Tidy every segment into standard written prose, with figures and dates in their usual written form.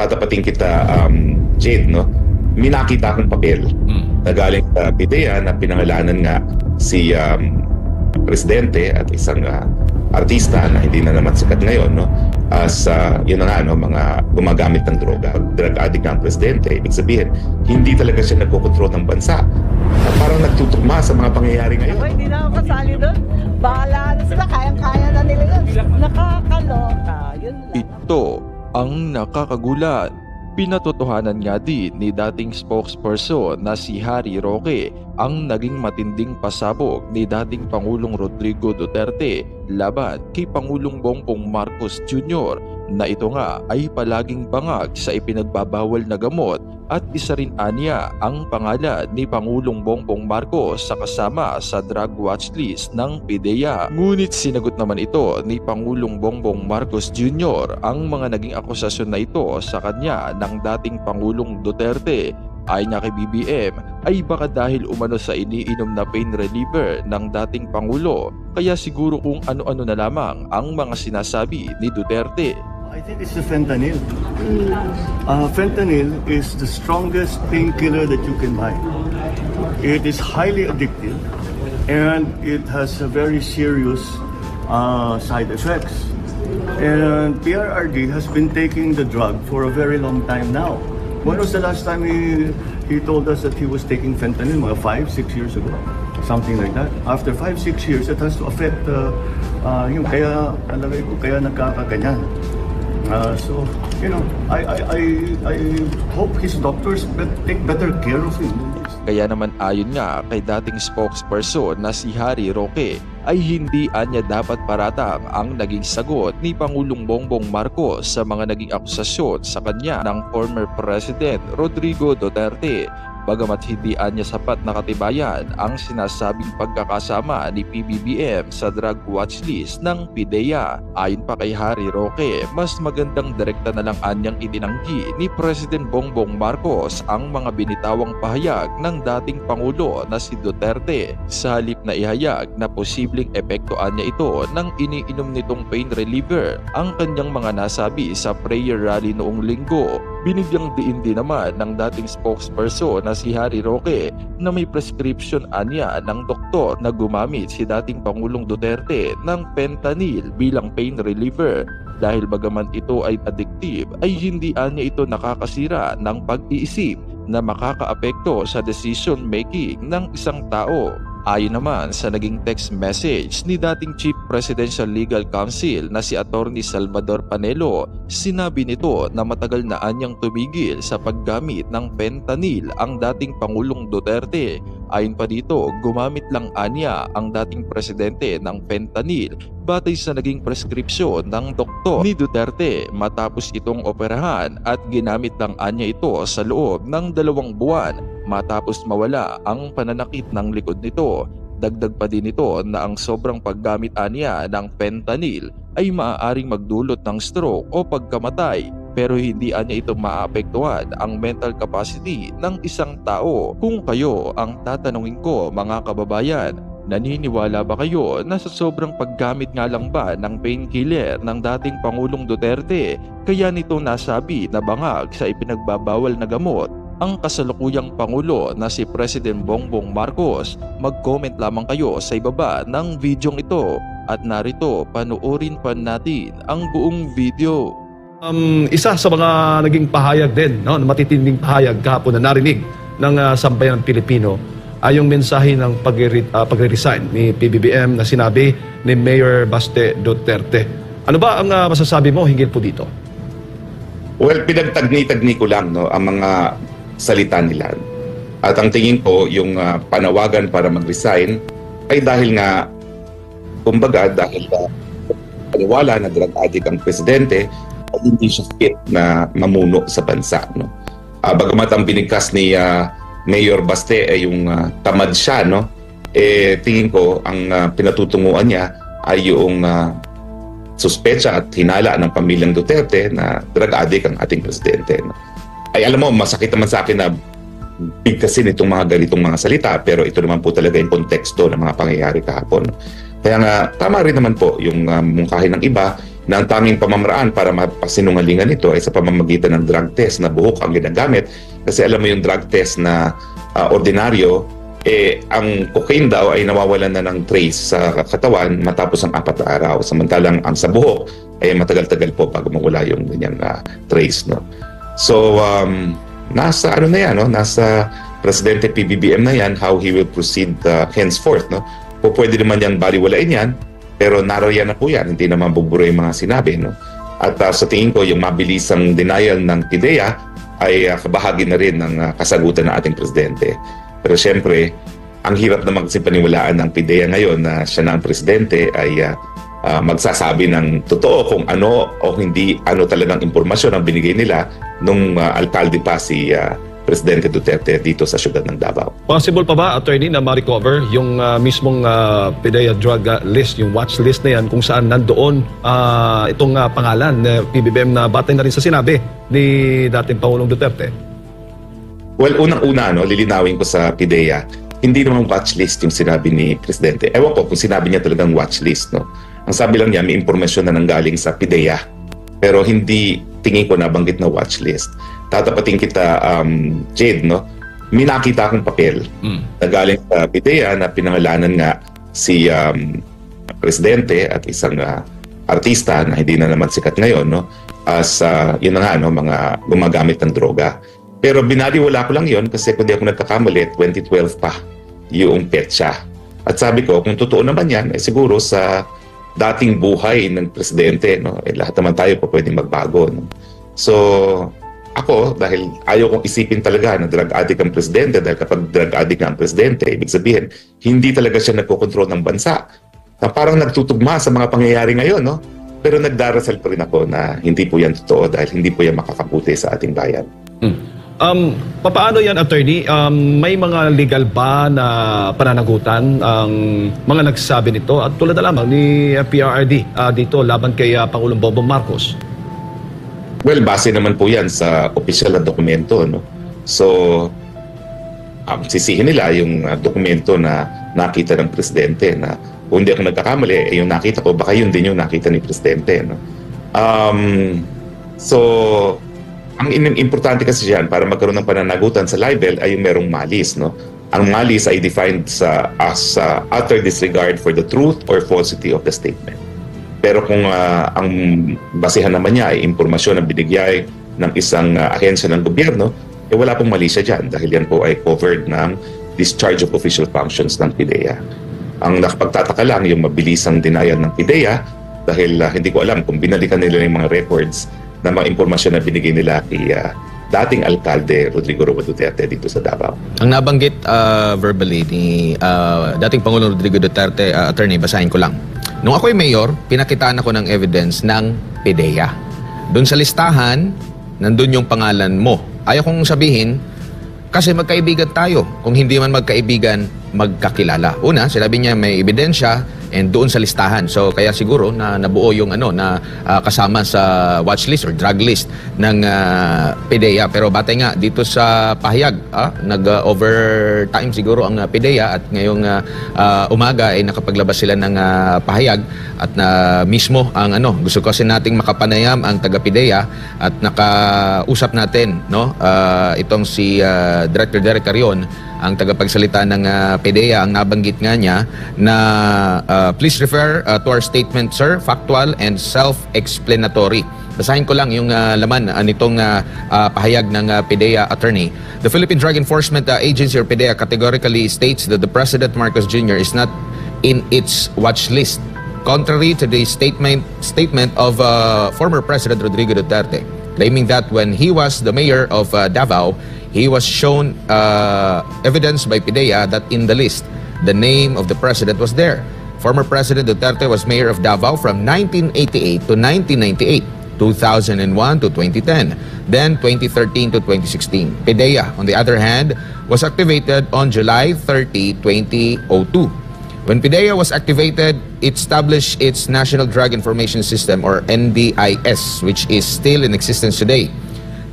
tatapatin kita, Jade, no? May nakita akong papel na galing sa PIDEA na pinangalanan nga si presidente at isang artista na hindi na naman sikat ngayon, no? As yun na nga, no, mga gumagamit ng droga, drug addict ang presidente. Ibig sabihin, hindi talaga siya nagkokontrol ng bansa. Parang nagtutugma sa mga pangyayari ngayon. Ako, hindi na ako kasali doon. Bahala na sila, kayang-kaya na nila yun. Nakakaloka, yun lang. Ito ang nakakagulat. Pinatotohanan nga din ni dating spokesperson na si Harry Roque ang naging matinding pasabog ni dating Pangulong Rodrigo Duterte laban kay Pangulong Bongbong Marcos Jr. na ito nga ay palaging bangag sa ipinagbabawal na gamot at isa rin anya ang pangalan ni Pangulong Bongbong Marcos sa kasama sa drug watch list ng PIDEA. Ngunit sinagot naman ito ni Pangulong Bongbong Marcos Jr. ang mga naging akusasyon na ito sa kanya ng dating Pangulong Duterte. Ayon niya kay BBM ay baka dahil umano sa iniinom na pain reliever ng dating Pangulo, kaya siguro kung ano-ano na lamang ang mga sinasabi ni Duterte. I think it's the fentanyl. Fentanyl is the strongest painkiller that you can buy. It is highly addictive and it has a very serious side effects. And PRRD has been taking the drug for a very long time now. When was the last time he told us that he was taking fentanyl? Mga 5-6 years ago, something like that. After 5-6 years, it has to affect yung kaya alagay ko kaya nagkakaganyan. So you know, I hope his doctors take better care of him. Kaya naman ayon nga kay dating spokesperson na si Harry Roque ay hindi anya dapat paratang ang naging sagot ni Pangulong Bongbong Marcos sa mga naging akusasyon sa kanya ng former President Rodrigo Duterte. Bagamat hindi anya sapat na katibayan ang sinasabing pagkakasama ni PBBM sa drug watch list ng PIDEA. Ayon pa kay Harry Roque, mas magandang direkta na lang anyang itinanggi ni President Bongbong Marcos ang mga binitawang pahayag ng dating Pangulo na si Duterte sa halip na ihayag na posibleng epektoan niya ito ng iniinom nitong pain reliever ang kanyang mga nasabi sa prayer rally noong linggo. Binigyang diin din naman ng dating spokesperson na si Harry Roque na may prescription anya ng doktor na gumamit si dating Pangulong Duterte ng fentanyl bilang pain reliever dahil bagaman ito ay addictive ay hindi anya ito nakakasira ng pag-iisip na makakaapekto sa decision making ng isang tao. Ayon naman sa naging text message ni dating Chief Presidential Legal Counsel na si Attorney Salvador Panelo, sinabi nito na matagal na anyang tumigil sa paggamit ng fentanyl ang dating Pangulong Duterte. Ayon pa dito, gumamit lang anya ang dating presidente ng fentanyl batay sa naging preskripsyon ng doktor ni Duterte matapos itong operahan at ginamit lang anya ito sa loob ng 2 buwan matapos mawala ang pananakit ng likod nito. Dagdag pa din ito na ang sobrang paggamit anya ng fentanyl ay maaaring magdulot ng stroke o pagkamatay pero hindi anya ito maapektuhan ang mental capacity ng isang tao. Kung kayo ang tatanungin ko mga kababayan, naniniwala ba kayo na sa sobrang paggamit nga lang ba ng painkiller ng dating Pangulong Duterte kaya nito nasabi na bangag sa ipinagbabawal na gamot ang kasalukuyang Pangulo na si President Bongbong Marcos? Mag-comment lamang kayo sa ibaba ng videong ito at narito panoorin pa natin ang buong video. Isa sa mga naging pahayag din, no, matitinding pahayag kahapon na narinig ng sambayan ng Pilipino ay yung mensahe ng pagre-resign ni PBBM na sinabi ni Mayor Baste Duterte. Ano ba ang masasabi mo hinggil po dito? Well, pinagtagni-tagni ko lang, no, ang mga salita nila. At ang tingin ko, yung panawagan para mag-resign ay dahil nga, kumbaga, dahil paniwala na drug addict ang presidente, ay hindi siya fit na mamuno sa bansa. No? Bagamat ang binigkas ni Mayor Baste ay yung tamad siya, no? Tingin ko, ang pinatutunguan niya ay yung suspecha at hinala ng pamilyang Duterte na drug addict ang ating presidente. No? Ay alam mo, masakit naman sa akin na bigkasin itong mga ganitong mga salita, pero ito naman po talaga yung konteksto ng mga pangyayari kahapon. Kaya nga, tama rin naman po yung mungkahin ng iba, na ang tanging pamamaraan para mapasinungalingan ito ay sa pamamagitan ng drug test na buhok ang ginagamit. Kasi alam mo yung drug test na ordinaryo, ang cocaine daw ay nawawalan na ng trace sa katawan matapos ang 4 na araw. Samantalang ang sa buhok ay matagal-tagal po bago mawala yung ganyang trace. No? So, nasa ano na yan, no? Nasa Presidente PBBM na yan, how he will proceed henceforth. No? Pwede naman yan baliwalain yan, pero naroyan na po yan, hindi naman buburo yung mga sinabi. No? At sa tingin ko, yung mabilisang denial ng PIDEA ay kabahagi na rin ng kasagutan ng ating Presidente. Pero siyempre, ang hirap na magsipaniwalaan ng PIDEA ngayon na siya na ang Presidente ay magsasabi ng totoo kung ano o hindi ano talagang impormasyon ang binigay nila nung alkalde pa si Presidente Duterte dito sa siyudad ng Davao. Possible pa ba, attorney, na ma-recover yung mismong PIDEA drug list, yung watch list na yan, kung saan nandoon itong pangalan na PBBM na batay na rin sa sinabi ni dating Pangulong Duterte? Well, unang-una, lilinawin ko sa PIDEA, hindi naman watch list yung sinabi ni Presidente. Ewan ko kung sinabi niya talagang watch list. No? Ang sabi lang niya, may impormasyon na nanggaling sa PIDEA. Pero hindi tingin ko nabanggit na watch list. Tatapatin kita, Jade, no? May nakita akong papel na galing sa PIDEA na pinangalanan nga si Presidente at isang artista na hindi na naman sikat ngayon, no? As, yun na nga, no? Mga gumagamit ng droga. Pero binaliwala ko lang yun kasi kung di ako nagkakamali, 2012 pa yung petsa. At sabi ko, kung totoo naman yan, siguro sa dating buhay ng Presidente, no? Lahat naman tayo po pwedeng magbago. No? So, ako, dahil ayaw kong isipin talaga na drug addict ang Presidente, dahil kapag drug addict nga ang Presidente, ibig sabihin, hindi talaga siya nagkokontrol ng bansa. Na parang nagtutugma sa mga pangyayari ngayon, no? Pero nagdarasal pa rin ako na hindi po yan totoo dahil hindi po yan makakabuti sa ating bayan. Paano yan, attorney? May mga legal ba na pananagutan ang mga nagsasabi nito? At tulad na lamang ni PRRD dito laban kay Pangulong Bongbong Marcos. Well, base naman po yan sa opisyal na dokumento. No? So, sisihin nila yung dokumento na nakita ng Presidente na kung hindi ako nagkakamali, yung nakita ko, baka yun din yung nakita ni Presidente. No? So, ang importante kasi dyan, para magkaroon ng pananagutan sa libel ay yung merong malis. No? Ang malis ay defined as utter disregard for the truth or falsity of the statement. Pero kung ang basihan naman niya ay impormasyon na binigay ng isang ahensya ng gobyerno, wala pong mali siya dyan dahil yan po ay covered ng discharge of official functions ng PIDEA. Ang nakapagtataka lang yung mabilisang denial ng PIDEA dahil hindi ko alam kung binalikan nila yung mga records na mga impormasyon na binigay nila kay dating alkalde Rodrigo Roa Duterte dito sa Davao. Ang nabanggit verbally ni dating Pangulong Rodrigo Duterte, attorney, basahin ko lang. Nung ako'y mayor, pinakitaan ako ng evidence ng PIDEA. Doon sa listahan, nandun yung pangalan mo. Ayaw kong sabihin, kasi magkaibigan tayo. Kung hindi man magkaibigan, magkakilala. Una, sinabi niya may ebidensya and doon sa listahan. So kaya siguro na nabuo yung kasama sa watch list or drug list ng PIDEA. Pero batay nga dito sa pahayag, nag-overtime siguro ang PIDEA at ngayong umaga ay nakapaglabas sila ng pahayag at mismo ang gusto kasi nating makapanayam ang taga PIDEA at nakausap natin itong si Director Derek Carion, ang tagapagsalita ng PIDEA. Ang nabanggit nga niya na please refer to our statement, sir, factual and self-explanatory. Basahin ko lang yung laman nitong pahayag ng PIDEA, attorney. The Philippine Drug Enforcement Agency or PIDEA categorically states that the President Marcos Jr. is not in its watch list, contrary to the statement of former President Rodrigo Duterte, claiming that when he was the mayor of Davao, he was shown evidence by PIDEA that in the list, the name of the president was there. Former President Duterte was mayor of Davao from 1988 to 1998, 2001 to 2010, then 2013 to 2016. PIDEA, on the other hand, was activated on July 30, 2002. When PIDEA was activated, it established its National Drug Information System or NDIS, which is still in existence today.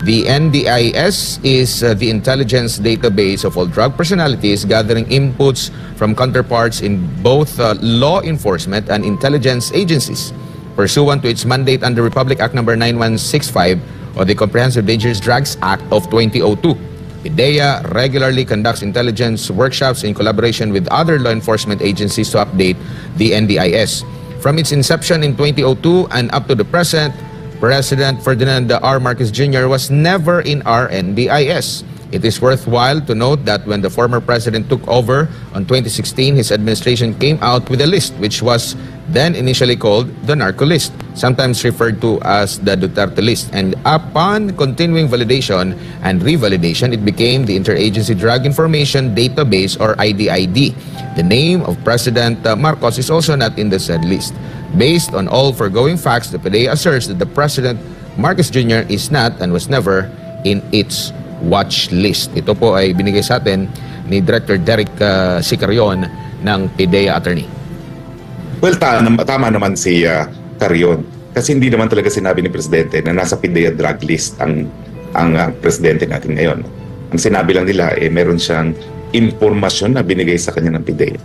The NDIS is the intelligence database of all drug personalities, gathering inputs from counterparts in both law enforcement and intelligence agencies. pursuant to its mandate under Republic Act Number 9165 or the Comprehensive Dangerous Drugs Act of 2002. PIDEA regularly conducts intelligence workshops in collaboration with other law enforcement agencies to update the NDIS. From its inception in 2002 and up to the present, President Ferdinand R. Marcos Jr. was never in our NDIS. It is worthwhile to note that when the former president took over on 2016, his administration came out with a list which was then initially called the Narco List, sometimes referred to as the Duterte List. And upon continuing validation and revalidation, it became the Interagency Drug Information Database or IDID. The name of President Marcos is also not in the said list. Based on all foregoing facts, the PDEA asserts that the President Marcos Jr. is not and was never in its watch list. Ito po ay binigay sa atin ni Director Derek Sicarion ng PIDEA Attorney. Well, tama naman si Carion. Kasi hindi naman talaga sinabi ni Presidente na nasa PIDEA drug list ang Presidente natin ngayon. Ang sinabi lang nila, meron siyang impormasyon na binigay sa kanya ng PIDEA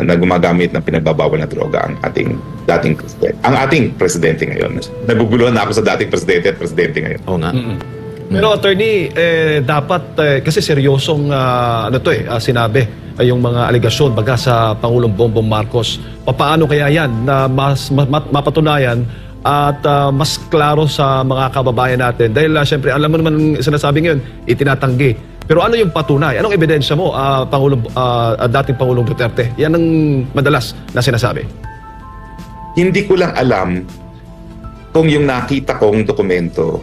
na gumagamit ng pinagbabawal na droga ang ating dating Presidente. Ang ating Presidente ngayon. Naguguluhan na ako sa dating Presidente at Presidente ngayon. Oo nga. Pero attorney, dapat kasi seryosong sinabi yung mga aligasyon baga sa Pangulong Bongbong Marcos. Paano kaya yan na mas mapatunayan at mas klaro sa mga kababayan natin? Dahil siyempre, alam mo naman sinasabi ngayon, itinatanggi. Pero ano yung patunay? Anong ebidensya mo, dating Pangulong Duterte? Yan ang madalas na sinasabi. Hindi ko lang alam kung yung nakita kong dokumento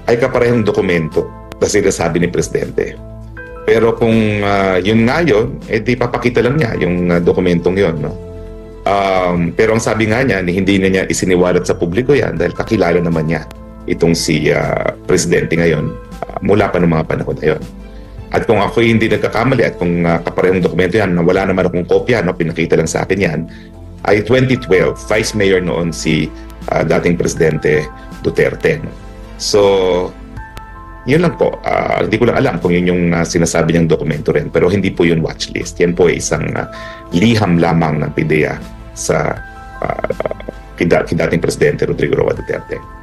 ay kaparehong dokumento na sinasabi ni Presidente. Pero kung yun nga yun, di papakita lang niya yung dokumentong yun. No? Pero ang sabi nga niya, hindi na niya isiniwalat sa publiko yan dahil kakilala naman niya itong si Presidente ngayon mula pa ng mga panahon na yun. At kung ako hindi nagkakamali at kung kaparehong dokumento yan, na wala naman akong kopya, no, pinakita lang sa akin yan, ay 2012, Vice Mayor noon si dating Presidente Duterte. No? So, yun lang po. Hindi ko lang alam kung yun yung sinasabi niyang dokumento rin. Pero hindi po yun watch list. Yan po ay isang liham lamang ng PIDEA sa dating Presidente Rodrigo Roa Duterte.